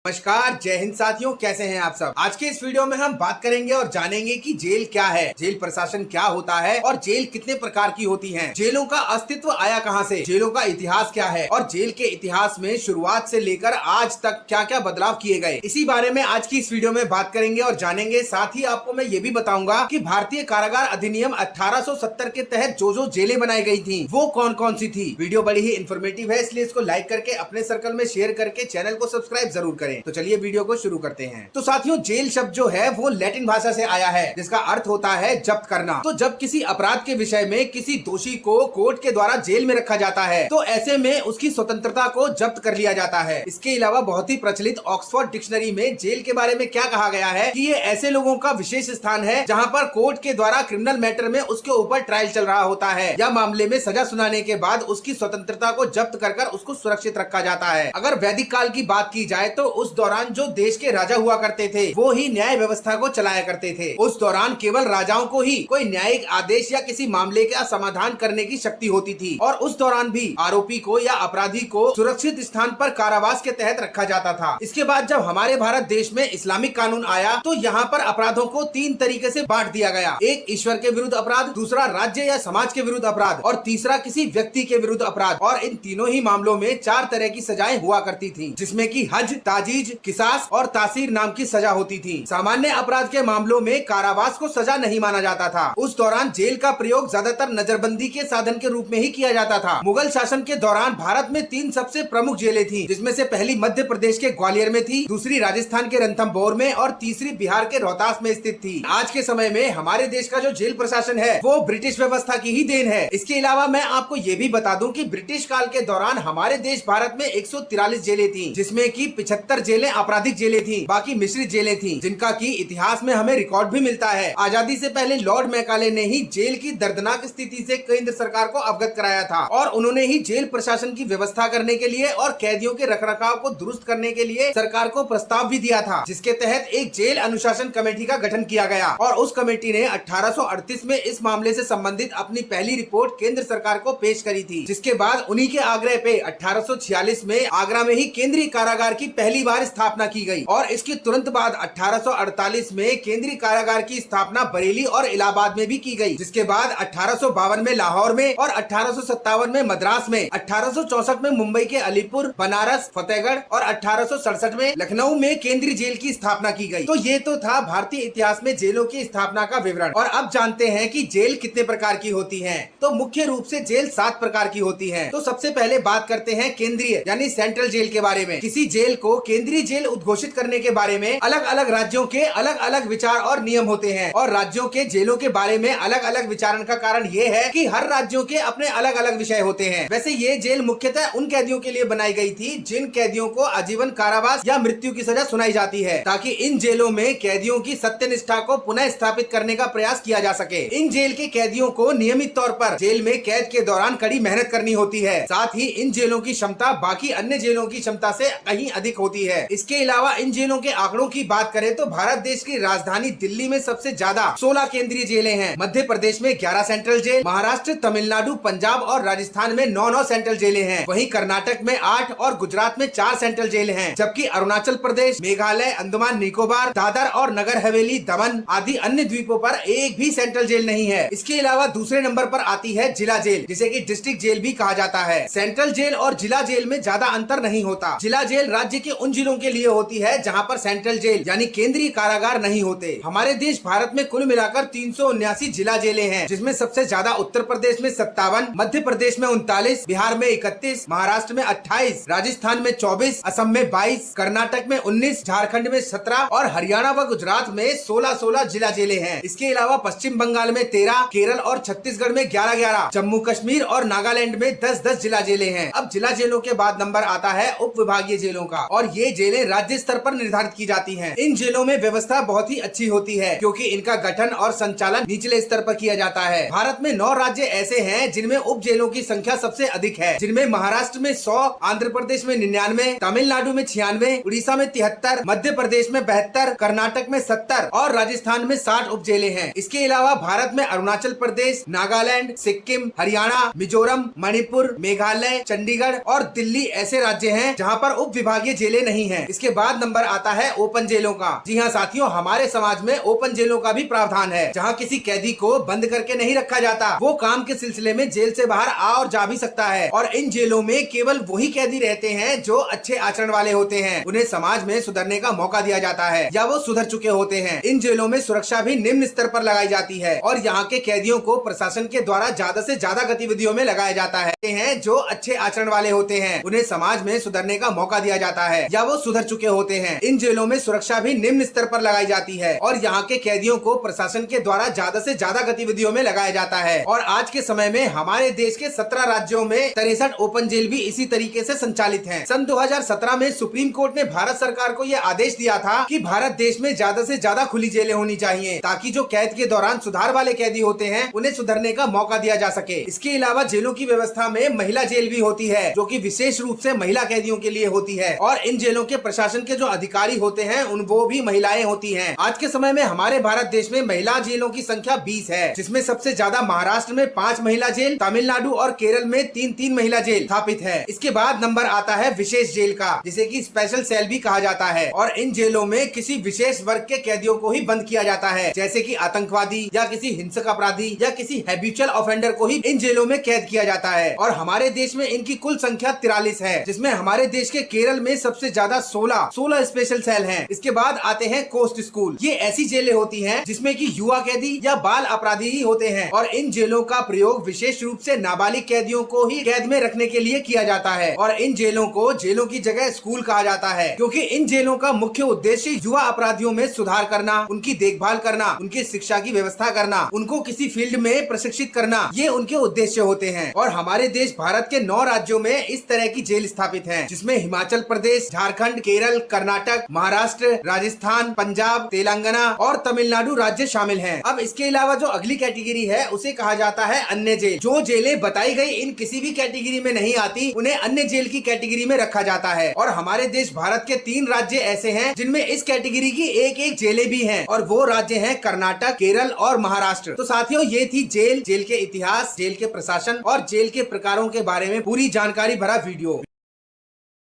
नमस्कार, जय हिंद साथियों, कैसे हैं आप सब। आज के इस वीडियो में हम बात करेंगे और जानेंगे कि जेल क्या है, जेल प्रशासन क्या होता है और जेल कितने प्रकार की होती हैं, जेलों का अस्तित्व आया कहां से, जेलों का इतिहास क्या है और जेल के इतिहास में शुरुआत से लेकर आज तक क्या क्या बदलाव किए गए। इसी बारे में आज की इस वीडियो में बात करेंगे और जानेंगे। साथ ही आपको मैं ये भी बताऊंगा कि भारतीय कारागार अधिनियम 1870 के तहत जो जेलें बनाई गई थी वो कौन कौन सी थी। वीडियो बड़ी ही इन्फॉर्मेटिव है, इसलिए इसको लाइक करके अपने सर्कल में शेयर करके चैनल को सब्सक्राइब जरूर करें। तो चलिए वीडियो को शुरू करते हैं। तो साथियों, जेल शब्द जो है वो लैटिन भाषा से आया है, जिसका अर्थ होता है जब्त करना। तो जब किसी अपराध के विषय में किसी दोषी को कोर्ट के द्वारा जेल में रखा जाता है तो ऐसे में उसकी स्वतंत्रता को जब्त कर लिया जाता है। इसके अलावा बहुत ही प्रचलित ऑक्सफोर्ड डिक्शनरी में जेल के बारे में क्या कहा गया है कि ये ऐसे लोगों का विशेष स्थान है जहाँ पर कोर्ट के द्वारा क्रिमिनल मैटर में उसके ऊपर ट्रायल चल रहा होता है या मामले में सजा सुनाने के बाद उसकी स्वतंत्रता को जब्त कर उसको सुरक्षित रखा जाता है। अगर वैदिक काल की बात की जाए तो उस दौरान जो देश के राजा हुआ करते थे वो ही न्याय व्यवस्था को चलाया करते थे। उस दौरान केवल राजाओं को ही कोई न्यायिक आदेश या किसी मामले का समाधान करने की शक्ति होती थी और उस दौरान भी आरोपी को या अपराधी को सुरक्षित स्थान पर कारावास के तहत रखा जाता था। इसके बाद जब हमारे भारत देश में इस्लामिक कानून आया तो यहाँ पर अपराधों को 3 तरीके से बांट दिया गया। एक ईश्वर के विरुद्ध अपराध, दूसरा राज्य या समाज के विरुद्ध अपराध और तीसरा किसी व्यक्ति के विरुद्ध अपराध। और इन तीनों ही मामलों में 4 तरह की सजाएं हुआ करती थी, जिसमें कि हज, ताजीज, किसास और तासीर नाम की सजा होती थी। सामान्य अपराध के मामलों में कारावास को सजा नहीं माना जाता था। उस दौरान जेल का प्रयोग ज्यादातर नजरबंदी के साधन के रूप में ही किया जाता था। मुगल शासन के दौरान भारत में 3 सबसे प्रमुख जेलें थी, जिसमें से पहली मध्य प्रदेश के ग्वालियर में थी, दूसरी राजस्थान के रणथंभौर में और तीसरी बिहार के रोहतास में स्थित थी। आज के समय में हमारे देश का जो जेल प्रशासन है वो ब्रिटिश व्यवस्था की ही देन है। इसके अलावा मैं आपको ये भी बता दूं कि ब्रिटिश काल के दौरान हमारे देश भारत में 143 जेलें थी, जिसमें की 75 जेलें आपराधिक जेलें थी, बाकी मिश्रित जेलें थी, जिनका की इतिहास में हमें रिकॉर्ड भी मिलता है। आजादी से पहले लॉर्ड मैकाले ने ही जेल की दर्दनाक स्थिति से केंद्र सरकार को अवगत कराया था और उन्होंने ही जेल प्रशासन की व्यवस्था करने के लिए और कैदियों के रखरखाव को दुरुस्त करने के लिए सरकार को प्रस्ताव भी दिया था, जिसके तहत एक जेल अनुशासन कमेटी का गठन किया गया और उस कमेटी ने 1838 में इस मामले से संबंधित अपनी पहली रिपोर्ट केंद्र सरकार को पेश करी थी। जिसके बाद उन्हीं के आग्रह पे 1846 में आगरा में ही केंद्रीय कारागार की पहली बार स्थापना की गई और इसके तुरंत बाद 1848 में केंद्रीय कारागार की स्थापना बरेली और इलाहाबाद में भी की गई। जिसके बाद 1852 में लाहौर में और 1857 में मद्रास में, 1864 में मुंबई के अलीपुर, बनारस, फतेहगढ़ और 1867 में लखनऊ में केंद्रीय जेल की स्थापना की गई। तो ये तो था भारतीय इतिहास में जेलों की स्थापना का विवरण। और अब जानते हैं कि जेल कितने प्रकार की होती है। तो मुख्य रूप से जेल 7 प्रकार की होती है। तो सबसे पहले बात करते हैं केंद्रीय यानी सेंट्रल जेल के बारे में। किसी जेल को केंद्रीय जेल उद्घोषित करने के बारे में अलग अलग राज्यों के अलग अलग विचार और नियम होते हैं और राज्यों के जेलों के बारे में अलग अलग विचारण का कारण ये है कि हर राज्यों के अपने अलग अलग विषय होते हैं। वैसे ये जेल मुख्यतः उन कैदियों के लिए बनाई गई थी जिन कैदियों को आजीवन कारावास या मृत्यु की सजा सुनाई जाती है, ताकि इन जेलों में कैदियों की सत्यनिष्ठा को पुनः स्थापित करने का प्रयास किया जा सके। इन जेल के कैदियों को नियमित तौर पर जेल में कैद के दौरान कड़ी मेहनत करनी होती है। साथ ही इन जेलों की क्षमता बाकी अन्य जेलों की क्षमता से कहीं अधिक होती है। इसके अलावा इन जेलों के आंकड़ों की बात करें तो भारत देश की राजधानी दिल्ली में सबसे ज्यादा 16 केंद्रीय जेलें हैं। मध्य प्रदेश में 11 सेंट्रल जेल, महाराष्ट्र, तमिलनाडु, पंजाब और राजस्थान में 9 सेंट्रल जेलें हैं। वहीं कर्नाटक में 8 और गुजरात में 4 सेंट्रल जेल हैं। जबकि अरुणाचल प्रदेश, मेघालय, अंडमान निकोबार, दादर और नगर हवेली, दमन आदि अन्य द्वीपों पर एक भी सेंट्रल जेल नहीं है। इसके अलावा दूसरे नंबर पर आती है जिला जेल, जिसे कि डिस्ट्रिक्ट जेल भी कहा जाता है। सेंट्रल जेल और जिला जेल में ज्यादा अंतर नहीं होता। जिला जेल राज्य के उन जिलों के लिए होती है जहाँ पर सेंट्रल जेल यानी केंद्रीय कारागार नहीं होते। हमारे देश भारत में कुल मिलाकर 379 जिला जेलें हैं, जिसमें सबसे ज्यादा उत्तर प्रदेश में 57, मध्य प्रदेश में 39, बिहार में 31, महाराष्ट्र में 28, राजस्थान में 24, असम में 22, कर्नाटक में 19, झारखंड में 17 और हरियाणा व गुजरात में 16 जिला जेलें हैं। इसके अलावा पश्चिम बंगाल में 13, केरल और छत्तीसगढ़ में 11, जम्मू कश्मीर और नागालैंड में 10 जिला जेलें हैं। अब जिला जेलों के बाद नंबर आता है उप विभागीय जेलों का और ये जेलें राज्य स्तर पर निर्धारित की जाती हैं। इन जेलों में व्यवस्था बहुत ही अच्छी होती है क्योंकि इनका गठन और संचालन निचले स्तर पर किया जाता है। भारत में 9 राज्य ऐसे हैं जिनमें उप जेलों की संख्या सबसे अधिक है, जिनमें महाराष्ट्र में 100, आंध्र प्रदेश में 99, तमिलनाडु में 96, उड़ीसा में 73, मध्य प्रदेश में 72, कर्नाटक में 70 और राजस्थान में 60 उप जेलें हैं। इसके अलावा भारत में अरुणाचल प्रदेश, नागालैंड, सिक्किम, हरियाणा, मिजोरम, मणिपुर, मेघालय, चंडीगढ़ और दिल्ली ऐसे राज्य हैं जहाँ पर उप विभागीय जेलें नहीं है। इसके बाद नंबर आता है ओपन जेलों का। जी हाँ साथियों, हमारे समाज में ओपन जेलों का भी प्रावधान है, जहाँ किसी कैदी को बंद करके नहीं रखा जाता, वो काम के सिलसिले में जेल से बाहर आ और जा भी सकता है। और इन जेलों में केवल वही कैदी रहते हैं जो अच्छे आचरण वाले होते हैं, उन्हें समाज में सुधरने का मौका दिया जाता है या वो सुधर चुके होते हैं। इन जेलों में सुरक्षा भी निम्न स्तर पर लगाई जाती है और यहाँ के कैदियों को प्रशासन के द्वारा ज्यादा से ज्यादा गतिविधियों में लगाया जाता है। जो अच्छे आचरण वाले होते हैं उन्हें समाज में सुधरने का मौका दिया जाता है या वो सुधर चुके होते हैं। इन जेलों में सुरक्षा भी निम्न स्तर पर लगाई जाती है और यहाँ के कैदियों को प्रशासन के द्वारा ज्यादा से ज्यादा गतिविधियों में लगाया जाता है। और आज के समय में हमारे देश के 17 राज्यों में 63 ओपन जेल भी इसी तरीके से संचालित हैं। सन 2017 में सुप्रीम कोर्ट ने भारत सरकार को यह आदेश दिया था कि भारत देश में ज्यादा से ज्यादा खुली जेलें होनी चाहिए, ताकि जो कैद के दौरान सुधार वाले कैदी होते हैं उन्हें सुधरने का मौका दिया जा सके। इसके अलावा जेलों की व्यवस्था में महिला जेल भी होती है, जो कि विशेष रूप से महिला कैदियों के लिए होती है। और इन जेलों के प्रशासन के जो अधिकारी होते हैं वो भी महिलाएं होती हैं। आज के समय में हमारे भारत देश में महिला जेलों की संख्या 20 है, जिसमें सबसे ज्यादा महाराष्ट्र में 5 महिला जेल, तमिलनाडु और केरल में 3 महिला जेल स्थापित है। इसके बाद नंबर आता है विशेष जेल का, जिसे कि स्पेशल सेल भी कहा जाता है। और इन जेलों में किसी विशेष वर्ग के कैदियों को ही बंद किया जाता है, जैसे कि आतंकवादी या किसी हिंसक अपराधी या किसी हैबिचुअल ऑफेंडर को ही इन जेलों में कैद किया जाता है। और हमारे देश में इनकी कुल संख्या 43 है, जिसमें हमारे देश के केरल में सबसे ज्यादा 16 स्पेशल सेल हैं। इसके बाद आते हैं कोस्ट स्कूल। ये ऐसी जेलें होती हैं जिसमें कि युवा कैदी या बाल अपराधी ही होते हैं और इन जेलों का प्रयोग विशेष रूप से नाबालिग कैदियों को ही कैद में रखने के लिए किया जाता है। और इन जेलों को जेलों की जगह स्कूल कहा जाता है, क्योंकि इन जेलों का मुख्य उद्देश्य युवा अपराधियों में सुधार करना, उनकी देखभाल करना, उनकी शिक्षा की व्यवस्था करना, उनको किसी फील्ड में प्रशिक्षित करना, ये उनके उद्देश्य होते हैं। और हमारे देश भारत के 9 राज्यों में इस तरह की जेल स्थापित है, जिसमें हिमाचल प्रदेश, झारखंड, केरल, कर्नाटक, महाराष्ट्र, राजस्थान, पंजाब, तेलंगाना और तमिलनाडु राज्य शामिल हैं। अब इसके अलावा जो अगली कैटेगरी है उसे कहा जाता है अन्य जेल। जो जेलें बताई गई इन किसी भी कैटेगरी में नहीं आती, उन्हें अन्य जेल की कैटेगरी में रखा जाता है। और हमारे देश भारत के 3 राज्य ऐसे हैं जिनमें इस कैटेगरी की एक जेलें भी हैं, और वो राज्य हैं कर्नाटक, केरल और महाराष्ट्र। तो साथियों, ये थी जेल के इतिहास, जेल के प्रशासन और जेल के प्रकारों के बारे में पूरी जानकारी भरा वीडियो।